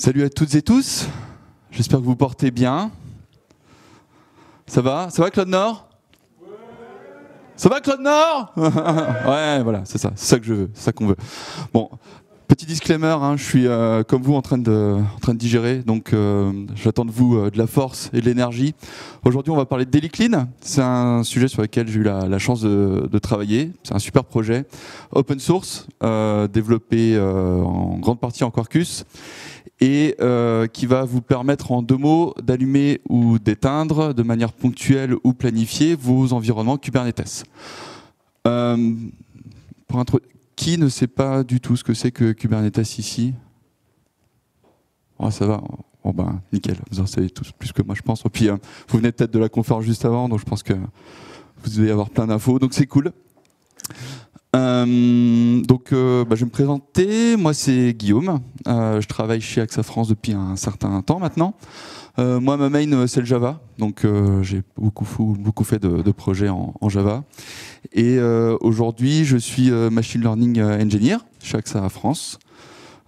Salut à toutes et tous, j'espère que vous portez bien. Ça va Claude Nord? Ça va Claude Nord? Ouais, voilà, c'est ça que je veux, c'est ça qu'on veut. Bon, petit disclaimer, je suis comme vous en train de digérer, donc j'attends de vous de la force et de l'énergie. Aujourd'hui, on va parler de Daily Clean. C'est un sujet sur lequel j'ai eu la chance de travailler. C'est un super projet, open source, développé en grande partie en Quarkus, et qui va vous permettre en 2 mots d'allumer ou d'éteindre de manière ponctuelle ou planifiée vos environnements Kubernetes. Qui ne sait pas du tout ce que c'est que Kubernetes ici? Oh, ça va. Bon ben, nickel. Vous en savez tous plus que moi, je pense. Et puis, vous venez peut-être de la conférence juste avant, donc je pense que vous devez avoir plein d'infos, donc c'est cool. Je vais me présenter. Moi, c'est Guillaume. Je travaille chez AXA France depuis un certain temps maintenant. Moi, ma main, c'est le Java. Donc, j'ai beaucoup fait de projets en Java. Et aujourd'hui, je suis Machine Learning Engineer chez AXA France.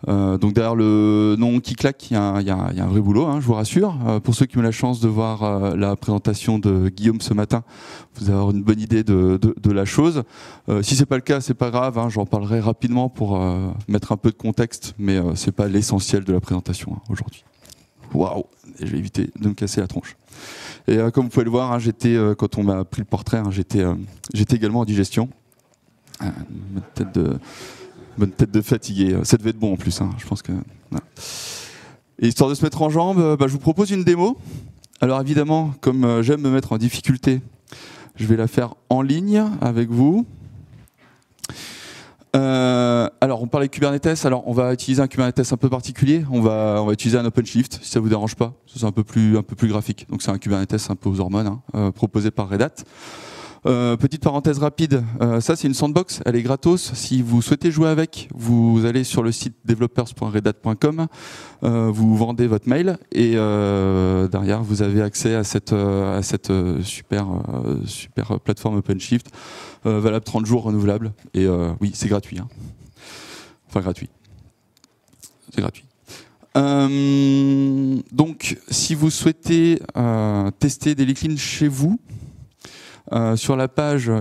Donc derrière le nom qui claque, il y a un vrai boulot, je vous rassure. Pour ceux qui ont la chance de voir la présentation de Guillaume ce matin, vous allez avoir une bonne idée de la chose. Si c'est pas le cas, c'est pas grave, j'en parlerai rapidement pour mettre un peu de contexte, mais c'est pas l'essentiel de la présentation aujourd'hui. Waouh, je vais éviter de me casser la tronche. Et comme vous pouvez le voir, quand on m'a pris le portrait, j'étais également en digestion. Bonne tête de fatigué. Ça devait être bon en plus, je pense que. Voilà. Et histoire de se mettre en jambes, je vous propose une démo. Alors évidemment, comme j'aime me mettre en difficulté, je vais la faire en ligne avec vous. Alors on parlait de Kubernetes. Alors on va utiliser un Kubernetes un peu particulier. On va utiliser un OpenShift si ça vous dérange pas. C'est un peu plus graphique. Donc c'est un Kubernetes un peu aux hormones, proposé par Red Hat. Petite parenthèse rapide, ça c'est une sandbox, elle est gratos. Si vous souhaitez jouer avec, vous allez sur le site developers.redhat.com, vous vendez votre mail et derrière vous avez accès à cette super plateforme OpenShift, valable 30 jours renouvelable. Et oui, c'est gratuit. Enfin gratuit. C'est gratuit. Donc si vous souhaitez tester Daily Clean chez vous, sur la page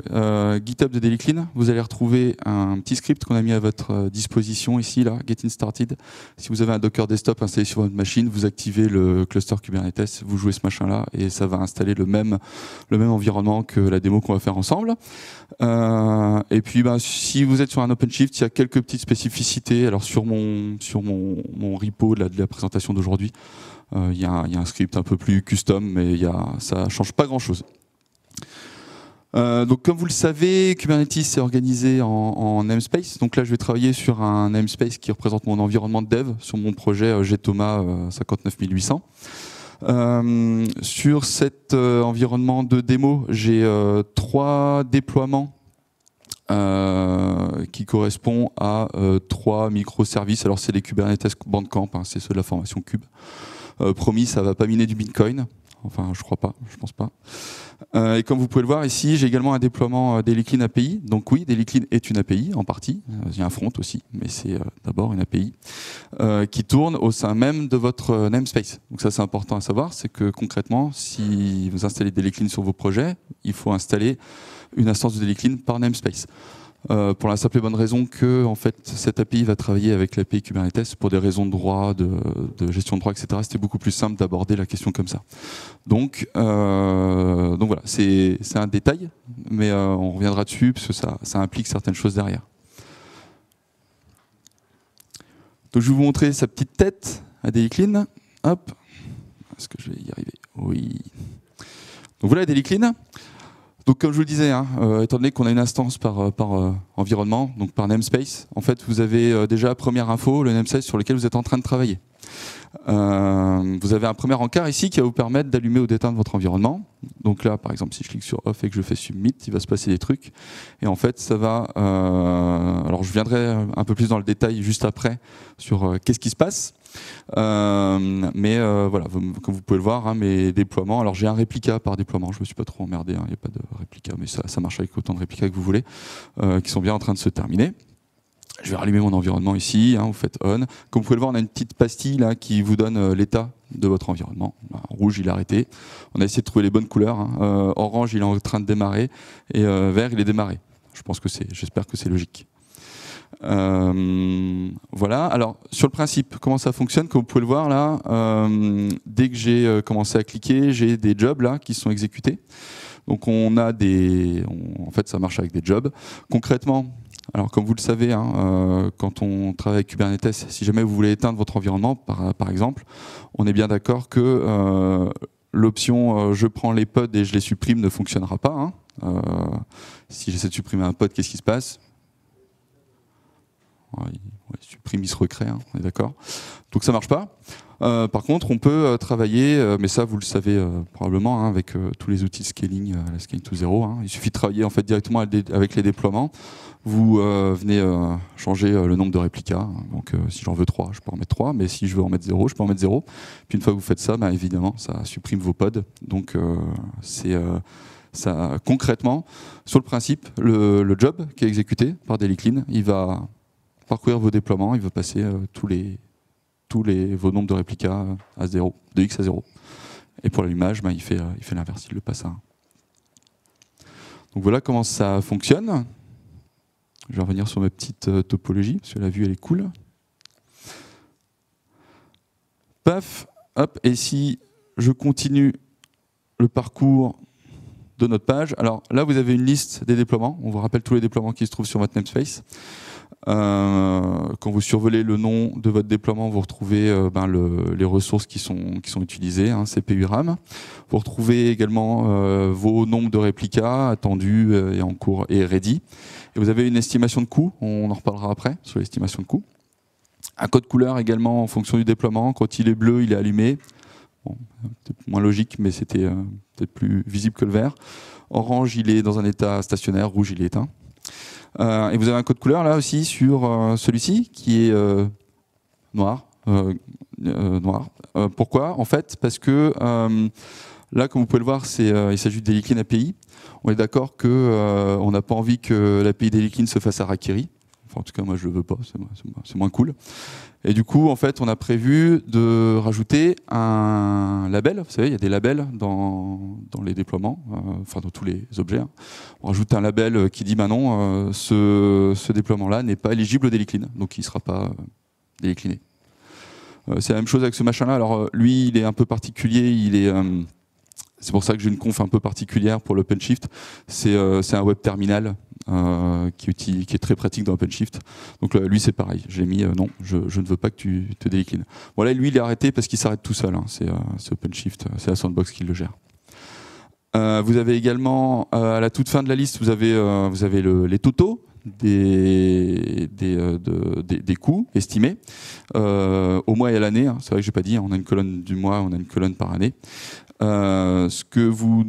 GitHub de Daily Clean, vous allez retrouver un petit script qu'on a mis à votre disposition ici, là, Getting Started. Si vous avez un Docker Desktop installé sur votre machine, vous activez le cluster Kubernetes, vous jouez ce machin-là et ça va installer le même environnement que la démo qu'on va faire ensemble. Et puis, si vous êtes sur un OpenShift, il y a quelques petites spécificités. Alors sur mon repo de la présentation d'aujourd'hui, il y a un script un peu plus custom, mais ça change pas grand-chose. Donc comme vous le savez, Kubernetes est organisé en namespace. Donc là, je vais travailler sur un namespace qui représente mon environnement de dev sur mon projet GThomas 59800. Sur cet environnement de démo, j'ai 3 déploiements qui correspondent à 3 microservices. Alors c'est les Kubernetes Bandcamp, c'est ceux de la formation Kube. Promis, ça va pas miner du Bitcoin. Enfin, je crois pas, je pense pas. Et comme vous pouvez le voir ici, j'ai également un déploiement Daily Clean API. Donc oui, Daily Clean est une API en partie. Il y a un front aussi, mais c'est d'abord une API qui tourne au sein même de votre namespace. Donc ça, c'est important à savoir, c'est que concrètement, si vous installez Daily Clean sur vos projets, il faut installer une instance de Daily Clean par namespace. Pour la simple et bonne raison que en fait, cette API va travailler avec l'API Kubernetes pour des raisons de droit, de gestion de droit, etc. C'était beaucoup plus simple d'aborder la question comme ça. Donc voilà, c'est un détail, mais on reviendra dessus parce que ça implique certaines choses derrière. Donc je vais vous montrer sa petite tête à Daily Clean. Hop, est-ce que je vais y arriver? Oui. Donc voilà Daily Clean. Donc comme je vous le disais, étant donné qu'on a une instance par environnement, donc par namespace, en fait vous avez déjà première info, le namespace sur lequel vous êtes en train de travailler. Vous avez un premier encart ici qui va vous permettre d'allumer ou d'éteindre votre environnement. Donc là, par exemple, si je clique sur Off et que je fais Submit, il va se passer des trucs. Et en fait, ça va... alors je viendrai un peu plus dans le détail juste après sur qu'est-ce qui se passe. Mais voilà, comme vous pouvez le voir, mes déploiements. Alors j'ai un réplica par déploiement, je me suis pas trop emmerdé, il n'y a pas de réplica, mais ça marche avec autant de réplicas que vous voulez, qui sont bien en train de se terminer. Je vais rallumer mon environnement ici, vous faites on. Comme vous pouvez le voir, on a une petite pastille là qui vous donne l'état de votre environnement. Rouge, il est arrêté. On a essayé de trouver les bonnes couleurs. Orange, il est en train de démarrer. Et vert, il est démarré. J'espère que c'est logique. Voilà. Alors, sur le principe, comment ça fonctionne? Comme vous pouvez le voir là, dès que j'ai commencé à cliquer, j'ai des jobs là qui sont exécutés. Donc, en fait, ça marche avec des jobs. Concrètement, alors comme vous le savez, quand on travaille avec Kubernetes, si jamais vous voulez éteindre votre environnement, par exemple, on est bien d'accord que l'option je prends les pods et je les supprime ne fonctionnera pas. Si j'essaie de supprimer un pod, qu'est-ce qui se passe? Il supprime, il se recrée, on est d'accord. Donc ça marche pas. Par contre, on peut travailler, mais ça vous le savez probablement, avec tous les outils de scaling, la scaling to zero. Il suffit de travailler en fait directement avec les déploiements. Vous venez changer le nombre de réplicas. Donc si j'en veux 3, je peux en mettre 3, mais si je veux en mettre 0, je peux en mettre 0. Puis une fois que vous faites ça, évidemment, ça supprime vos pods. Donc ça, concrètement, sur le principe, le job qui est exécuté par Daily Clean, il va parcourir vos déploiements, il va passer vos nombres de réplicas à 0, de x à 0. Et pour l'allumage, il fait l'inverse, il le passe à 1. Donc voilà comment ça fonctionne. Je vais revenir sur ma petite topologie, parce que la vue elle est cool. Paf, hop, et si je continue le parcours de notre page, alors là vous avez une liste des déploiements, on vous rappelle tous les déploiements qui se trouvent sur votre namespace. Quand vous survolez le nom de votre déploiement, vous retrouvez les ressources qui sont utilisées, CPU, RAM. Vous retrouvez également vos nombres de réplicas attendus et en cours et ready. Et vous avez une estimation de coût, on en reparlera après sur l'estimation de coût. Un code couleur également en fonction du déploiement. Quand il est bleu, il est allumé. Bon, peut-être moins logique, mais c'était peut-être plus visible que le vert. Orange, il est dans un état stationnaire. Rouge, il est éteint. Et vous avez un code couleur là aussi sur celui-ci qui est noir. Pourquoi? En fait, parce que là, comme vous pouvez le voir, il s'agit de Daily Clean API. On est d'accord qu'on n'a pas envie que l'API Daily Clean se fasse harakiri. Enfin, en tout cas, moi, je le veux pas. C'est moins cool. Et du coup, en fait, on a prévu de rajouter un label. Vous savez, il y a des labels dans les déploiements, enfin dans tous les objets. On rajoute un label qui dit, non, ce déploiement-là n'est pas éligible au Daily Clean, donc il ne sera pas Daily Cleané. C'est la même chose avec ce machin-là. Alors, lui, il est un peu particulier. C'est pour ça que j'ai une conf un peu particulière pour l'OpenShift. C'est un web terminal qui est très pratique dans OpenShift. Donc lui, c'est pareil. J'ai mis non, je ne veux pas que tu te déclines. Voilà, lui, il est arrêté parce qu'il s'arrête tout seul. C'est OpenShift, c'est la sandbox qui le gère. Vous avez également, à la toute fin de la liste, vous avez les totaux des coûts estimés au mois et à l'année. C'est vrai que j'ai pas dit, on a une colonne du mois, on a une colonne par année. Ce que vous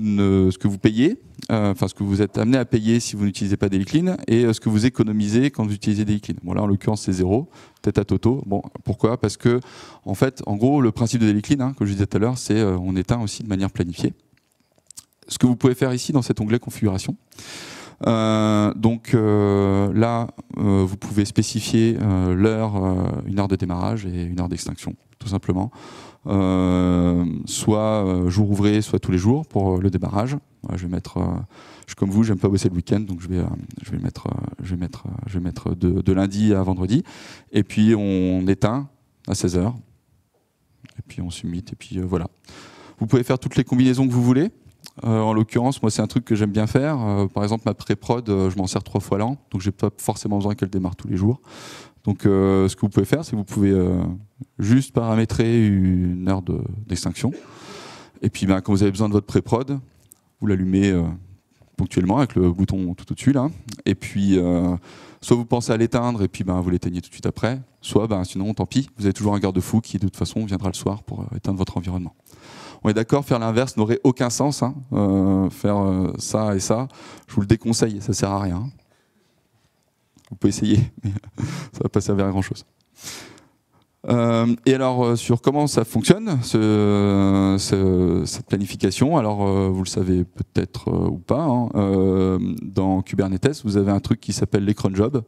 payez, ce que vous êtes amené à payer si vous n'utilisez pas Daily Clean, et ce que vous économisez quand vous utilisez Daily Clean. Bon, là, en l'occurrence, c'est 0, peut-être à Toto. Bon, pourquoi? Parce que, en fait, en gros, le principe de Daily Clean, comme je disais tout à l'heure, c'est on éteint aussi de manière planifiée. Ce que vous pouvez faire ici dans cet onglet configuration. Là, vous pouvez spécifier l'heure, une heure de démarrage et une heure d'extinction, tout simplement. Soit jour ouvré, soit tous les jours pour le démarrage. Je vais mettre, comme vous, j'aime pas bosser le week-end, donc je vais mettre de lundi à vendredi. Et puis on éteint à 16h. Et puis on submit. Et puis voilà. Vous pouvez faire toutes les combinaisons que vous voulez. En l'occurrence, moi, c'est un truc que j'aime bien faire. Par exemple, ma pré-prod, je m'en sers 3 fois l'an, donc j'ai pas forcément besoin qu'elle démarre tous les jours. Donc, ce que vous pouvez faire, c'est que vous pouvez juste paramétrer une heure d'extinction. Et puis, quand vous avez besoin de votre pré-prod, vous l'allumez ponctuellement avec le bouton tout au-dessus là. Et puis, soit vous pensez à l'éteindre et puis vous l'éteignez tout de suite après. Soit, sinon, tant pis, vous avez toujours un garde-fou qui, de toute façon, viendra le soir pour éteindre votre environnement. On est d'accord, faire l'inverse n'aurait aucun sens. Faire ça et ça, je vous le déconseille, ça sert à rien. Vous pouvez essayer, mais ça va pas servir à grand chose. Et alors, sur comment ça fonctionne, cette planification, alors vous le savez peut-être ou pas, dans Kubernetes, vous avez un truc qui s'appelle les cron jobs.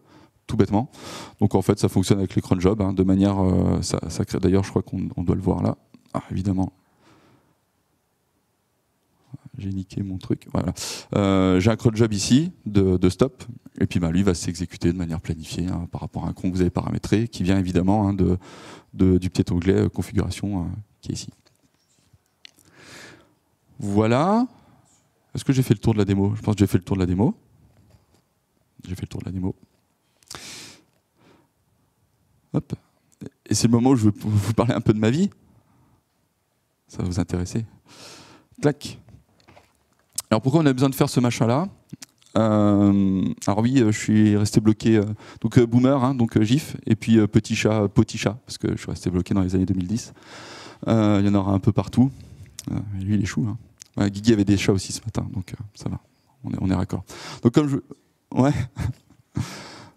tout bêtement. Donc en fait, ça fonctionne avec les cron jobs, hein, de manière, ça crée. D'ailleurs, je crois qu'on doit le voir là. Ah, évidemment. J'ai niqué mon truc. Voilà. J'ai un cron job ici de stop, et puis lui va s'exécuter de manière planifiée, hein, par rapport à un cron que vous avez paramétré, qui vient évidemment, hein, du petit onglet configuration qui est ici. Voilà. Est-ce que j'ai fait le tour de la démo? Je pense que j'ai fait le tour de la démo. J'ai fait le tour de la démo. Hop. Et c'est le moment où je vais vous parler un peu de ma vie. Ça va vous intéresser. Clac. Alors pourquoi on a besoin de faire ce machin-là? Alors oui, je suis resté bloqué. Donc boomer, hein, donc GIF, et puis petit chat, parce que je suis resté bloqué dans les années 2010. Il y en aura un peu partout. Lui, il est chou. Hein. Guigui avait des chats aussi ce matin, donc ça va. On est raccord. Donc comme ouais.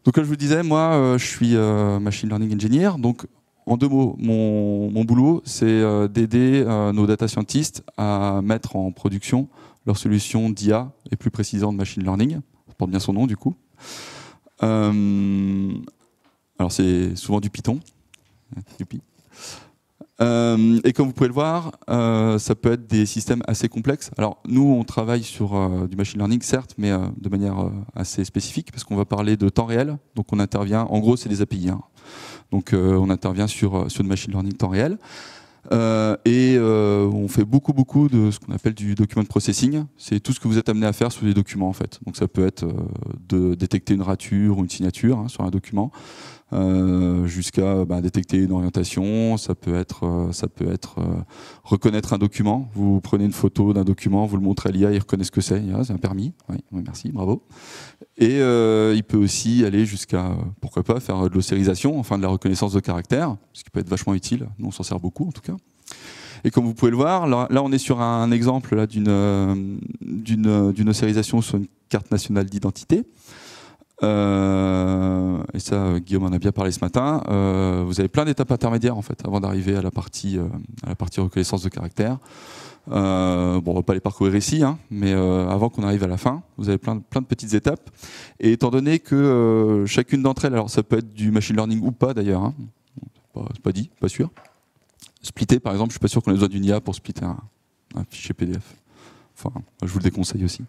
Donc comme je vous disais, moi, je suis machine learning engineer. Donc en 2 mots, mon boulot, c'est d'aider nos data scientists à mettre en production leurs solutions d'IA et plus précisément de machine learning. Ça porte bien son nom du coup. Alors c'est souvent du Python. Youpi. Et comme vous pouvez le voir, ça peut être des systèmes assez complexes. Alors nous, on travaille sur du machine learning, certes, mais de manière assez spécifique, parce qu'on va parler de temps réel. Donc on intervient, en gros, c'est des API. Hein. Donc on intervient sur le machine learning temps réel. On fait beaucoup de ce qu'on appelle du document processing. C'est tout ce que vous êtes amené à faire sur les documents en fait. Donc ça peut être de détecter une rature ou une signature, hein, sur un document, jusqu'à détecter une orientation. Ça peut être reconnaître un document. Vous prenez une photo d'un document, vous le montrez à l'IA, il reconnaît ce que c'est. C'est un permis. Oui, merci, bravo. Et il peut aussi aller jusqu'à, pourquoi pas, faire de l'ossérisation, enfin de la reconnaissance de caractère, ce qui peut être vachement utile. Nous, on s'en sert beaucoup, en tout cas. Et comme vous pouvez le voir, là on est sur un exemple là, d'une ossérisation sur une carte nationale d'identité. Et ça, Guillaume en a bien parlé ce matin. Vous avez plein d'étapes intermédiaires, en fait, avant d'arriver à la partie reconnaissance de caractère. On va pas les parcourir ici, hein, mais avant qu'on arrive à la fin, vous avez plein de petites étapes. Et étant donné que chacune d'entre elles, alors ça peut être du machine learning ou pas d'ailleurs, hein, c'est pas dit, pas sûr. Splitter, par exemple, je suis pas sûr qu'on ait besoin d'une IA pour splitter un fichier PDF. Enfin, je vous le déconseille aussi.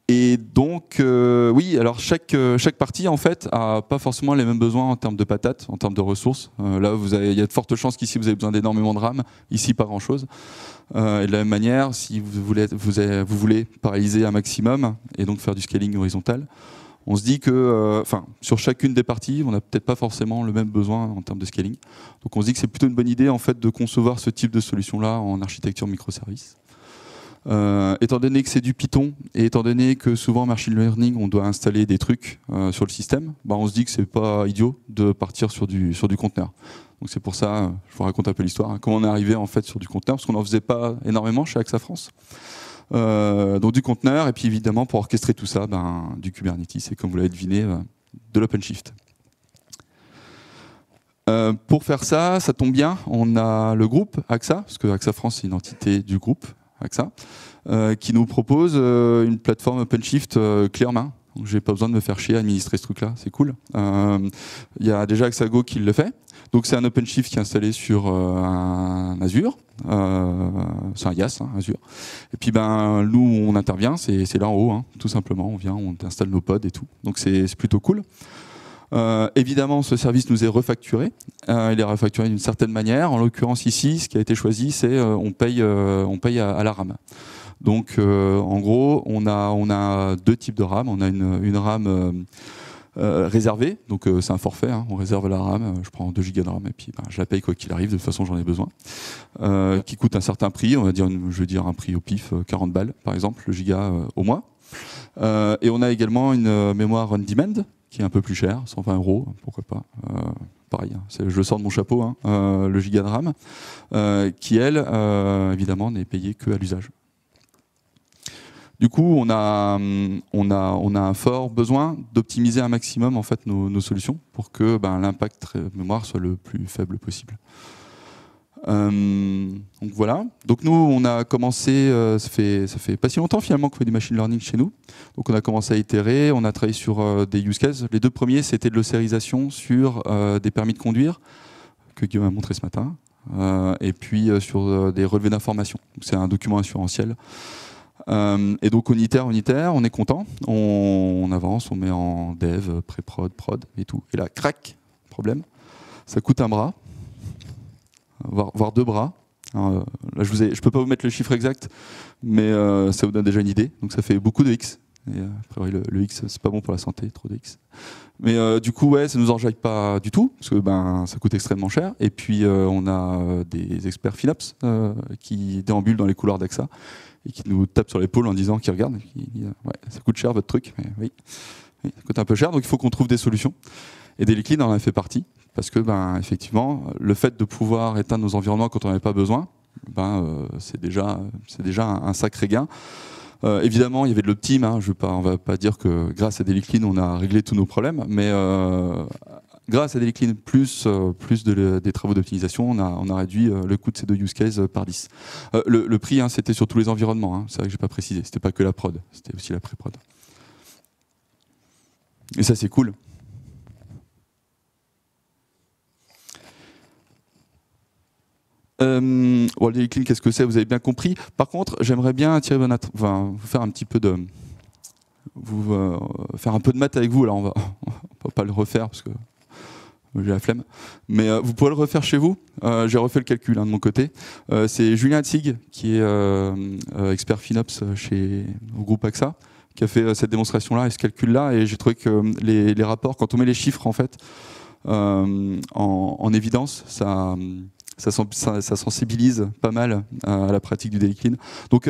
Et donc, oui, alors chaque partie, en fait, a pas forcément les mêmes besoins en termes de patates, en termes de ressources. Là, il y a de fortes chances qu'ici, vous avez besoin d'énormément de RAM. Ici, pas grand-chose. Et de la même manière, si vous voulez paralyser un maximum et donc faire du scaling horizontal, on se dit que, sur chacune des parties, on n'a peut-être pas forcément le même besoin en termes de scaling. Donc, on se dit que c'est plutôt une bonne idée, en fait, de concevoir ce type de solution-là en architecture microservice. Étant donné que c'est du Python et étant donné que souvent en machine learning on doit installer des trucs sur le système, on se dit que c'est pas idiot de partir sur du conteneur. Donc c'est pour ça, je vous raconte un peu l'histoire, hein, comment on est arrivé en fait sur du conteneur, parce qu'on n'en faisait pas énormément chez AXA France. Donc du conteneur et puis évidemment pour orchestrer tout ça, du Kubernetes et comme vous l'avez deviné, de l'OpenShift. Pour faire ça, ça tombe bien, on a le groupe AXA, parce que AXA France c'est une entité du groupe AXA, qui nous propose une plateforme OpenShift clé en main. Donc j'ai pas besoin de me faire chier à administrer ce truc-là, c'est cool. Il y a déjà AXAGO qui le fait. Donc c'est un OpenShift qui est installé sur un Azure, c'est un IaaS, hein, Azure. Et puis nous on intervient, c'est là en haut, hein, tout simplement. On vient, on installe nos pods et tout. Donc c'est plutôt cool. Évidemment, ce service nous est refacturé. Il est refacturé d'une certaine manière. En l'occurrence ici, ce qui a été choisi, c'est on paye à la RAM. Donc, en gros, on a 2 types de RAM. On a une RAM réservée, donc c'est un forfait. Hein, on réserve la RAM. Je prends 2 Go de RAM et puis je la paye quoi qu'il arrive. De toute façon, j'en ai besoin. Qui coûte un certain prix. On va dire, je veux dire un prix au pif, 40 balles par exemple, le giga au mois. Et on a également une mémoire on demand, qui est un peu plus cher, 120 €, pourquoi pas. Pareil, hein, je le sors de mon chapeau, hein, le giga de RAM, qui elle, évidemment, n'est payée que à l'usage. Du coup, on a un fort besoin d'optimiser un maximum en fait nos solutions pour que l'impact mémoire soit le plus faible possible. Donc voilà. Donc nous, on a commencé, ça fait pas si longtemps finalement qu'on fait du machine learning chez nous. Donc on a commencé à itérer, on a travaillé sur des use cases. Les 2 premiers, c'était de l'ossérisation sur des permis de conduire, que Guillaume a montré ce matin, et puis sur des relevés d'informations. C'est un document assurantiel. Et donc on itère, on est content, on avance, on met en dev, pré-prod, prod et tout. Et là, crac, problème, ça coûte un bras. Voire 2 bras. Alors, là, je peux pas vous mettre le chiffre exact, mais ça vous donne déjà une idée. Donc ça fait beaucoup de X. Et après, le X, c'est pas bon pour la santé, trop de X. Mais du coup, ouais, ça nous enjaille pas du tout, parce que ça coûte extrêmement cher. Et puis on a des experts FinOps qui déambulent dans les couloirs d'AXA et qui nous tapent sur l'épaule en disant qu'ils regardent, ouais, ça coûte cher votre truc. Mais oui, ça coûte un peu cher, donc il faut qu'on trouve des solutions. Et Dailyclean en a fait partie. Parce que, effectivement, le fait de pouvoir éteindre nos environnements quand on n'en a pas besoin, c'est déjà un sacré gain. Évidemment, il y avait de l'optime. Hein, on ne va pas dire que grâce à Dailyclean, on a réglé tous nos problèmes, mais grâce à Dailyclean plus des travaux d'optimisation, on a réduit le coût de ces 2 use cases par 10. Le prix, c'était sur tous les environnements. Hein, c'est vrai que je n'ai pas précisé. C'était pas que la prod, c'était aussi la pré-prod. Et ça, c'est cool. Dailyclean, qu'est-ce que c'est? Vous avez bien compris. Par contre, j'aimerais bien vous faire un petit peu de, faire un peu de maths avec vous. Alors, on va pas le refaire parce que j'ai la flemme. Mais vous pouvez le refaire chez vous. J'ai refait le calcul de mon côté. C'est Julien Hatzig, qui est expert FinOps au groupe AXA, qui a fait cette démonstration-là et ce calcul-là. Et j'ai trouvé que les rapports, quand on met les chiffres en fait en évidence, ça sensibilise pas mal à la pratique du Dailyclean. Donc,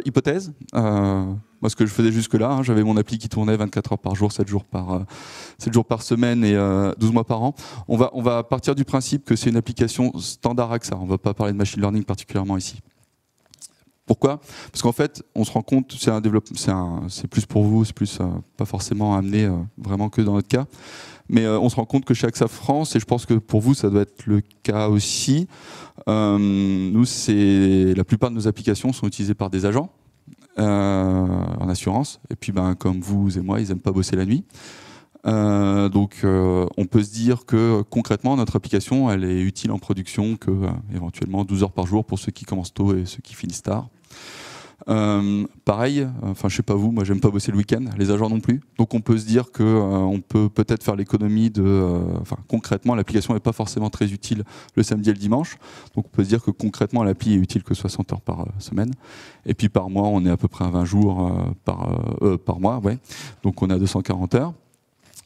hypothèse, moi ce que je faisais jusque-là, j'avais mon appli qui tournait 24 heures par jour, 7 jours par semaine et 12 mois par an. On va partir du principe que c'est une application standard AXA. On ne va pas parler de machine learning particulièrement ici. Pourquoi? Parce qu'en fait, on se rend compte, c'est plus pour vous, c'est plus pas forcément amené vraiment que dans notre cas. Mais on se rend compte que chez AXA France, et je pense que pour vous, ça doit être le cas aussi, nous, la plupart de nos applications sont utilisées par des agents en assurance. Et puis, comme vous et moi, ils n'aiment pas bosser la nuit. Donc, on peut se dire que concrètement, notre application, elle est utile en production que éventuellement 12 heures par jour pour ceux qui commencent tôt et ceux qui finissent tard. Pareil, je sais pas vous, moi j'aime pas bosser le week-end, les agents non plus. Donc on peut se dire que on peut peut-être faire l'économie de, concrètement l'application n'est pas forcément très utile le samedi et le dimanche. Donc on peut se dire que concrètement l'appli est utile que 60 heures par semaine. Et puis par mois on est à peu près à 20 jours par mois, ouais. Donc on a 240 heures.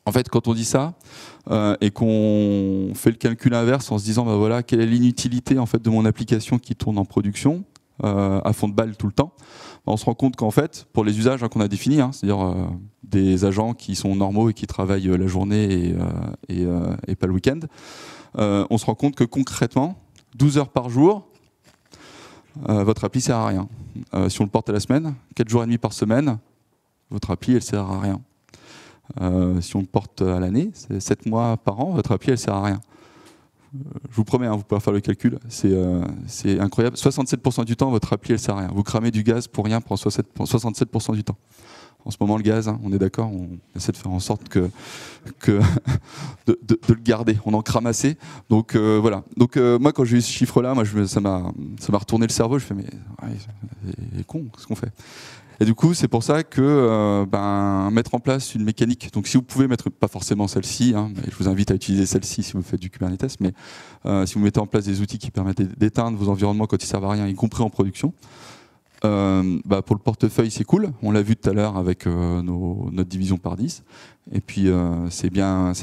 En fait, quand on dit ça et qu'on fait le calcul inverse en se disant, voilà, quelle est l'inutilité en fait de mon application qui tourne en production à fond de balle tout le temps, on se rend compte qu'en fait, pour les usages qu'on a définis, c'est-à-dire des agents qui sont normaux et qui travaillent la journée et pas le week-end, on se rend compte que concrètement, 12 heures par jour, votre appli sert à rien. Si on le porte à la semaine, 4 jours et demi par semaine, votre appli, elle sert à rien. Si on le porte à l'année, c'est 7 mois par an, votre appli, elle sert à rien. Je vous promets, vous pouvez faire le calcul, c'est incroyable. 67% du temps, votre appli, elle sert à rien. Vous cramez du gaz pour rien pour 67% du temps. En ce moment, le gaz, on est d'accord, on essaie de faire en sorte de le garder. On en crame assez. Donc voilà. Donc moi, quand j'ai eu ce chiffre-là, ça m'a retourné le cerveau. Je fais mais c'est con, qu'est-ce qu'on fait? Et du coup, c'est pour ça que mettre en place une mécanique. Donc, si vous pouvez mettre, pas forcément celle-ci, mais je vous invite à utiliser celle-ci si vous faites du Kubernetes, mais si vous mettez en place des outils qui permettent d'éteindre vos environnements quand ils servent à rien, y compris en production, pour le portefeuille, c'est cool. On l'a vu tout à l'heure avec notre division par 10. Et puis, c'est bien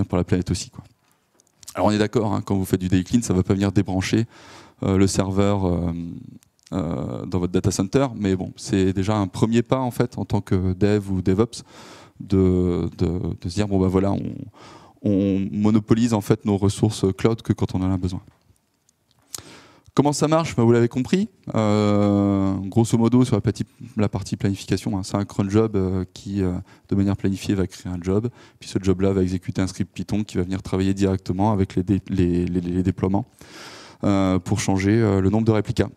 pour la planète aussi, quoi. Alors, on est d'accord, quand vous faites du Dailyclean, ça ne va pas venir débrancher le serveur dans votre data center, mais bon, c'est déjà un premier pas en fait en tant que dev ou DevOps de se dire voilà, on monopolise en fait nos ressources cloud que quand on en a besoin. Comment ça marche? Vous l'avez compris. Grosso modo, sur la partie planification, c'est un cron job qui, de manière planifiée, va créer un job. Puis ce job-là va exécuter un script Python qui va venir travailler directement avec les déploiements. pour changer le nombre de réplicas.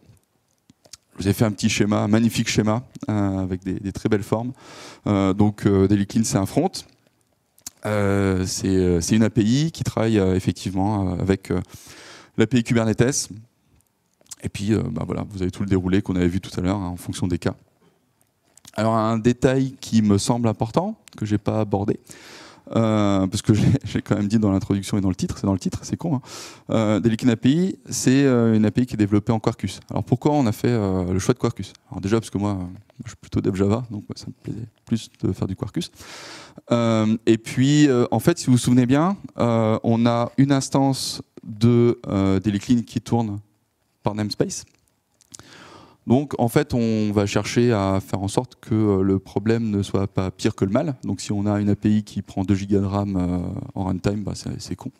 Je vous ai fait un petit schéma, un magnifique schéma avec des très belles formes. Donc Daily Clean, c'est un front. C'est une API qui travaille effectivement avec l'API Kubernetes. Et puis voilà, vous avez tout le déroulé qu'on avait vu tout à l'heure en fonction des cas. Alors un détail qui me semble important, que je n'ai pas abordé, parce que j'ai quand même dit dans l'introduction et dans le titre, c'est con. Hein. Daily Clean API, c'est une API qui est développée en Quarkus. Alors pourquoi on a fait le choix de Quarkus? Alors déjà parce que moi, je suis plutôt dev Java, donc ça me plaisait plus de faire du Quarkus. Et puis, en fait, si vous vous souvenez bien, on a une instance de Daily Clean qui tourne par namespace. Donc en fait, on va chercher à faire en sorte que le problème ne soit pas pire que le mal. Donc si on a une API qui prend 2 Go de RAM en runtime, bah, c'est con.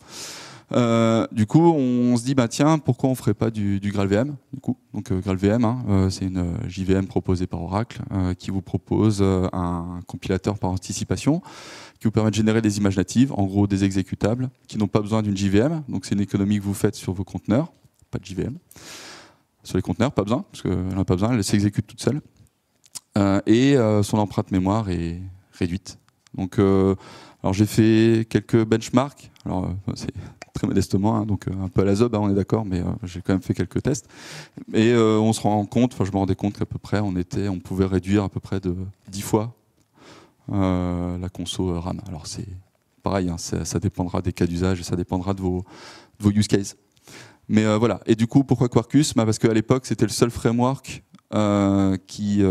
Du coup, on se dit, bah, tiens, pourquoi on ne ferait pas du GraalVM du coup. Donc GraalVM, hein, c'est une JVM proposée par Oracle qui vous propose un compilateur par anticipation qui vous permet de générer des images natives, en gros des exécutables, qui n'ont pas besoin d'une JVM. Donc c'est une économie que vous faites sur vos conteneurs, pas de JVM. Sur les conteneurs, pas besoin, parce qu'elle n'a pas besoin, elle s'exécute toute seule. Et son empreinte mémoire est réduite. Donc, alors j'ai fait quelques benchmarks, alors c'est très modestement, hein, donc un peu à la zob, hein, on est d'accord, mais j'ai quand même fait quelques tests. Et on se rend compte, enfin je me rendais compte qu'à peu près on pouvait réduire à peu près de 10 fois la conso RAM. Alors c'est pareil, hein, ça dépendra des cas d'usage et ça dépendra de vos use cases. Mais voilà. Et du coup, pourquoi Quarkus? Parce qu'à l'époque, c'était le seul framework qui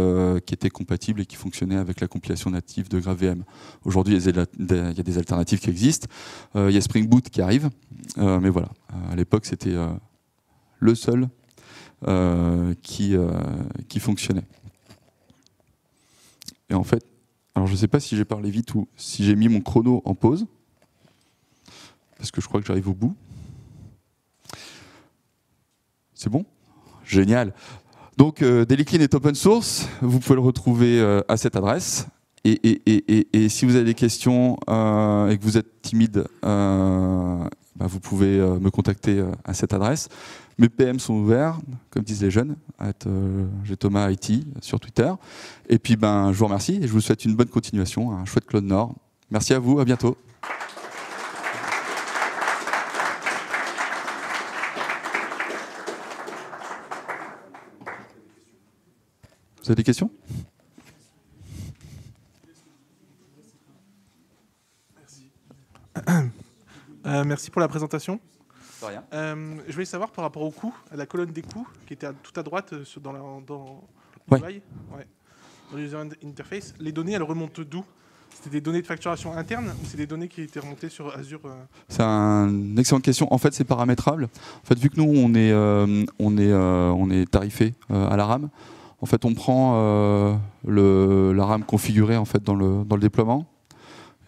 était compatible et qui fonctionnait avec la compilation native de GraalVM. Aujourd'hui, il y a des alternatives qui existent. Il y a Spring Boot qui arrive. Mais voilà. À l'époque, c'était le seul qui fonctionnait. Et en fait, alors je ne sais pas si j'ai parlé vite ou si j'ai mis mon chrono en pause. Parce que je crois que j'arrive au bout. C'est bon? Génial. Donc, Daily Clean est open source. Vous pouvez le retrouver à cette adresse. Et si vous avez des questions et que vous êtes timide, vous pouvez me contacter à cette adresse. Mes PM sont ouverts, comme disent les jeunes. J'ai Thomas IT sur Twitter. Et puis, je vous remercie et je vous souhaite une bonne continuation, un chouette Claude Nord. Merci à vous, à bientôt. Vous avez des questions? Merci. Merci pour la présentation. De rien. Je voulais savoir par rapport au coût, à la colonne des coûts, qui était tout à droite dans le Ouais. UI, dans le user interface. Les données, elles remontent d'où? C'était des données de facturation interne ou c'est des données qui étaient remontées sur Azure? C'est une excellente question. En fait, c'est paramétrable. En fait, vu que nous, on est tarifé à la RAM, en fait, on prend la RAM configurée en fait, dans le déploiement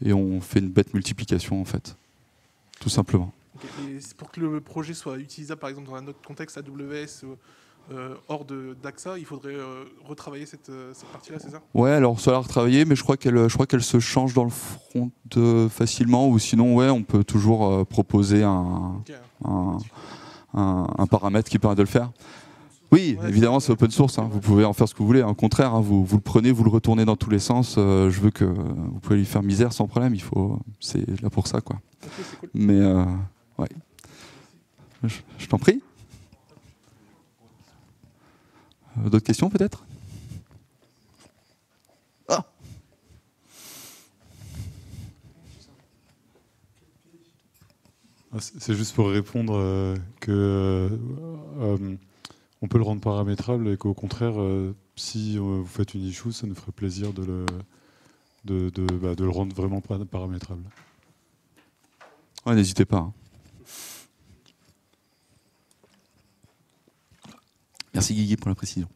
et on fait une bête multiplication, en fait, tout simplement. Okay. Et pour que le projet soit utilisable, par exemple, dans un autre contexte AWS hors d'AXA, il faudrait retravailler cette partie-là, c'est ça? Ouais, alors ça va retravailler, mais je crois qu'elle se change dans le front facilement, ou sinon, ouais, on peut toujours proposer un paramètre qui permet de le faire. Oui, ouais, évidemment, c'est open source. Hein, vous pouvez en faire ce que vous voulez. Au contraire, hein, vous le prenez, vous le retournez dans tous les sens. Je veux que vous pouvez lui faire misère sans problème. C'est là pour ça, quoi. Okay, c'est cool. Mais ouais, je t'en prie. D'autres questions, peut-être? Ah. C'est juste pour répondre que on peut le rendre paramétrable et qu'au contraire, si vous faites une issue, ça nous ferait plaisir de le rendre vraiment paramétrable. Ouais, n'hésitez pas. Hein. Merci Guigui pour la précision.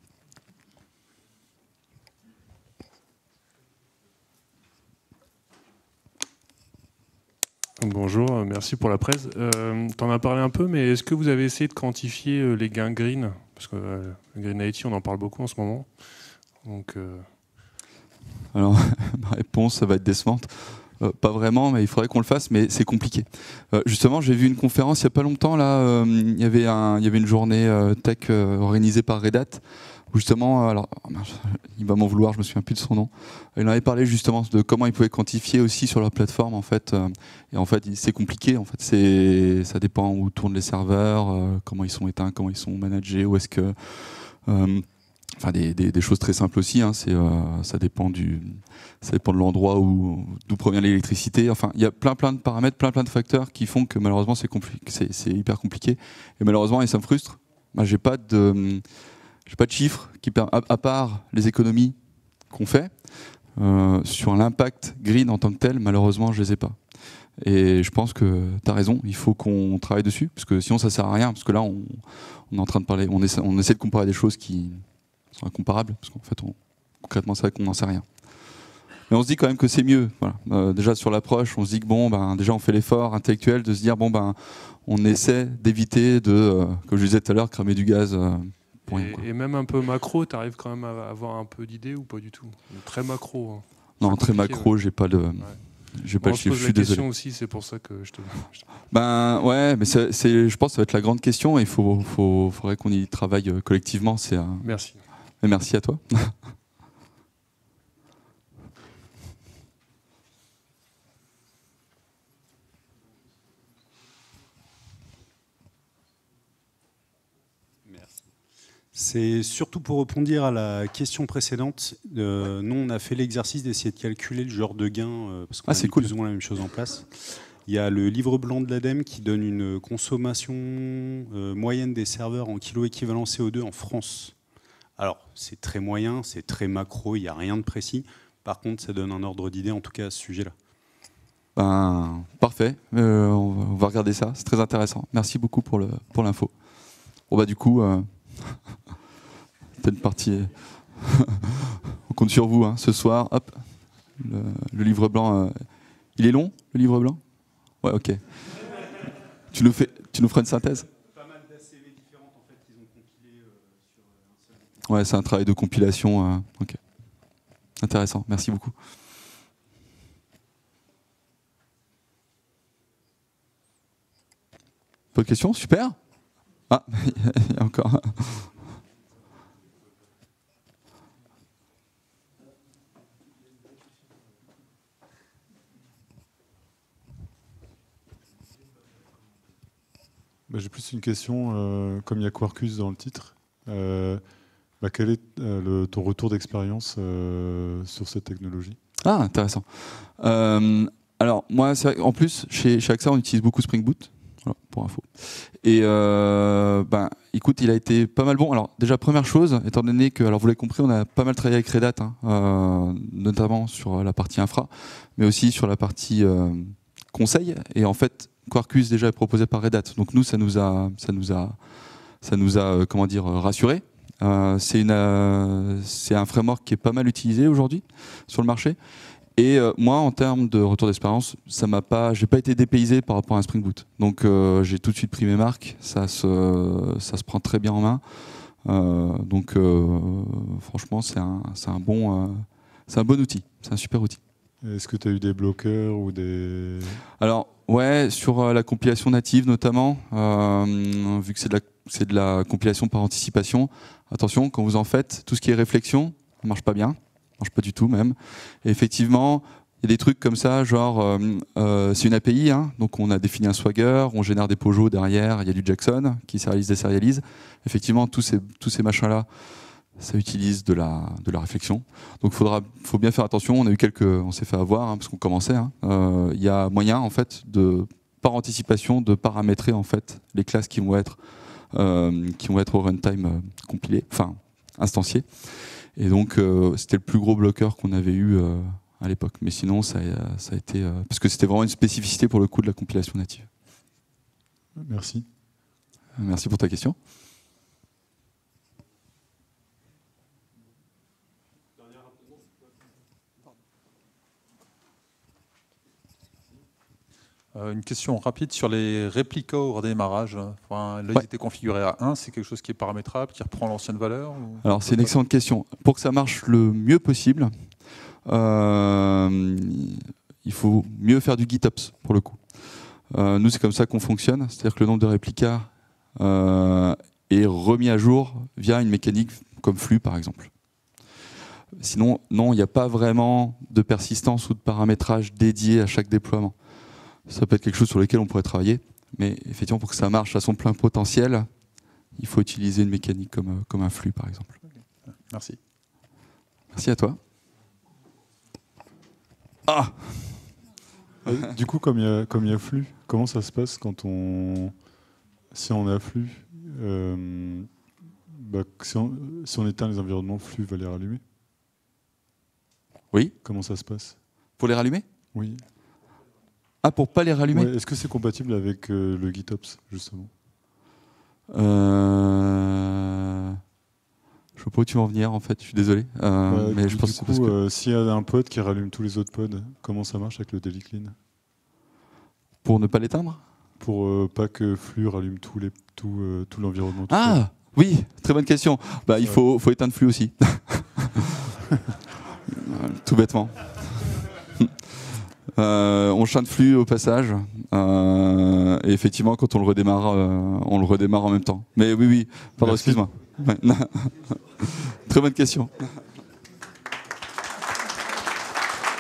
Bonjour, merci pour la presse. Tu en as parlé un peu, mais est-ce que vous avez essayé de quantifier les gains green? Parce que Green IT, on en parle beaucoup en ce moment. Donc, alors, ma réponse, ça va être décevante. Pas vraiment, mais il faudrait qu'on le fasse, mais c'est compliqué. Justement, j'ai vu une conférence il n'y a pas longtemps, là, il y avait une journée tech organisée par Red Hat, où justement, alors, il va m'en vouloir, je me souviens plus de son nom, il en avait parlé justement de comment ils pouvaient quantifier aussi sur leur plateforme, en fait, et en fait, c'est compliqué, en fait, ça dépend où tournent les serveurs, comment ils sont éteints, comment ils sont managés, où est-ce que... Enfin, des choses très simples aussi, hein, ça dépend de l'endroit d'où provient l'électricité. Enfin, il y a plein de paramètres, plein de facteurs qui font que malheureusement c'est hyper compliququé. Et malheureusement, et ça me frustre, j'ai pas de chiffres à part les économies qu'on fait sur l'impact green en tant que tel. Malheureusement, je les ai pas. Et je pense que tu as raison, il faut qu'on travaille dessus, parce que sinon ça sert à rien. Parce que là, on est en train de parler, on essaie de comparer des choses qui sont incomparables, parce qu'en fait, concrètement, c'est vrai qu'on n'en sait rien. Mais on se dit quand même que c'est mieux. Voilà. Déjà sur l'approche, on se dit que bon, déjà on fait l'effort intellectuel de se dire on essaie d'éviter de, comme je disais tout à l'heure, cramer du gaz. Pour rien, et même un peu macro, tu arrives quand même à avoir un peu d'idées ou pas du tout? Très macro. Hein. Non, très macro, ouais. J'ai pas de. Ouais. J'ai pas le chiffre, je suis désolé. Aussi, c'est pour ça que je te. Ouais, mais je pense que ça va être la grande question et il faudrait qu'on y travaille collectivement. Merci. Et merci à toi. Merci. C'est surtout pour répondre à la question précédente. Nous, on a fait l'exercice d'essayer de calculer le genre de gain, parce qu'on a plus ou moins la même chose en place. Il y a le livre blanc de l'ADEME qui donne une consommation moyenne des serveurs en kilo équivalent CO2 en France. Alors, c'est très moyen, c'est très macro, il n'y a rien de précis. Par contre, ça donne un ordre d'idée, en tout cas, à ce sujet-là. Parfait, on va regarder ça, c'est très intéressant. Merci beaucoup pour l'info. Bon, du coup, peut-être une partie... on compte sur vous, hein, ce soir. Hop, le livre blanc... il est long, le livre blanc? Ouais, ok. Tu nous feras une synthèse? Pas mal d'ACV différentes, en fait, qu'ils ont compilé sur un seul... Ouais, c'est un travail de compilation. Ok. Intéressant, merci beaucoup. Pas de questions? Super. Ah, il y a encore... J'ai plus une question, comme il y a Quarkus dans le titre, quel est ton retour d'expérience sur cette technologie? Ah, intéressant. Alors, moi, c'est vrai, en plus, chez AXA, on utilise beaucoup Spring Boot, voilà, pour info. Et écoute, il a été pas mal bon. Alors, déjà, première chose, étant donné que, alors vous l'avez compris, on a pas mal travaillé avec Red Hat, notamment sur la partie infra, mais aussi sur la partie conseil. Et en fait, Quarkus déjà est proposé par Red Hat. Donc nous, ça nous a comment dire, rassuré. C'est un framework qui est pas mal utilisé aujourd'hui sur le marché. Et moi, en termes de retour d'expérience, j'ai pas été dépaysé par rapport à un Spring Boot. Donc j'ai tout de suite pris mes marques. Ça se prend très bien en main. Franchement, c'est un bon outil. C'est un super outil. Est-ce que tu as eu des bloqueurs ou des... Alors, ouais, sur la compilation native notamment, vu que c'est de la compilation par anticipation, attention, quand vous en faites, tout ce qui est réflexion, ça marche pas bien, ça marche pas du tout même. Et effectivement, il y a des trucs comme ça, genre, c'est une API, donc on a défini un Swagger, on génère des Peugeot derrière, il y a du Jackson qui sérialise, désérialise. Effectivement, tous ces machins-là, ça utilise de la réflexion. Donc faut bien faire attention. On s'est fait avoir parce qu'on commençait. Il y a moyen en fait par anticipation de paramétrer en fait les classes qui vont être au runtime compilées, enfin instanciées. Et donc c'était le plus gros bloqueur qu'on avait eu à l'époque. Mais sinon ça a été parce que c'était vraiment une spécificité pour le coup de la compilation native. Merci. Merci pour ta question. Une question rapide sur les réplicas au redémarrage. Là, ils étaient configurés à 1. C'est quelque chose qui est paramétrable, qui reprend l'ancienne valeur ou... Alors, c'est une excellente question. Pour que ça marche le mieux possible, il il faut mieux faire du GitOps pour le coup. Nous, c'est comme ça qu'on fonctionne, c'est-à-dire que le nombre de réplicas est remis à jour via une mécanique comme flux, par exemple. Sinon, non, il n'y a pas vraiment de persistance ou de paramétrage dédié à chaque déploiement. Ça peut être quelque chose sur lequel on pourrait travailler, mais effectivement, pour que ça marche à son plein potentiel, il faut utiliser une mécanique comme un flux, par exemple. Merci. Merci à toi. Ah Du coup, comme il y a flux, comment ça se passe quand si on a flux, si on éteint les environnements, flux va les rallumer? Oui. Comment ça se passe? Pour les rallumer? Oui. Ah, pour pas les rallumer? Ouais, est-ce que c'est compatible avec le GitOps, justement? Je sais pas où tu veux en venir, en fait, je suis désolé. Mais je pense que c'est parce que... s'il y a un pod qui rallume tous les autres pods, comment ça marche avec le daily clean? Pour ne pas l'éteindre? Pour pas que flux rallume tout l'environnement. Ah oui, très bonne question. Bah, il faut éteindre flux aussi. Tout bêtement. On chante flux au passage. Et effectivement, quand on le redémarre en même temps. Mais oui, pardon, excuse-moi. Ouais. Très bonne question.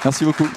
Merci beaucoup.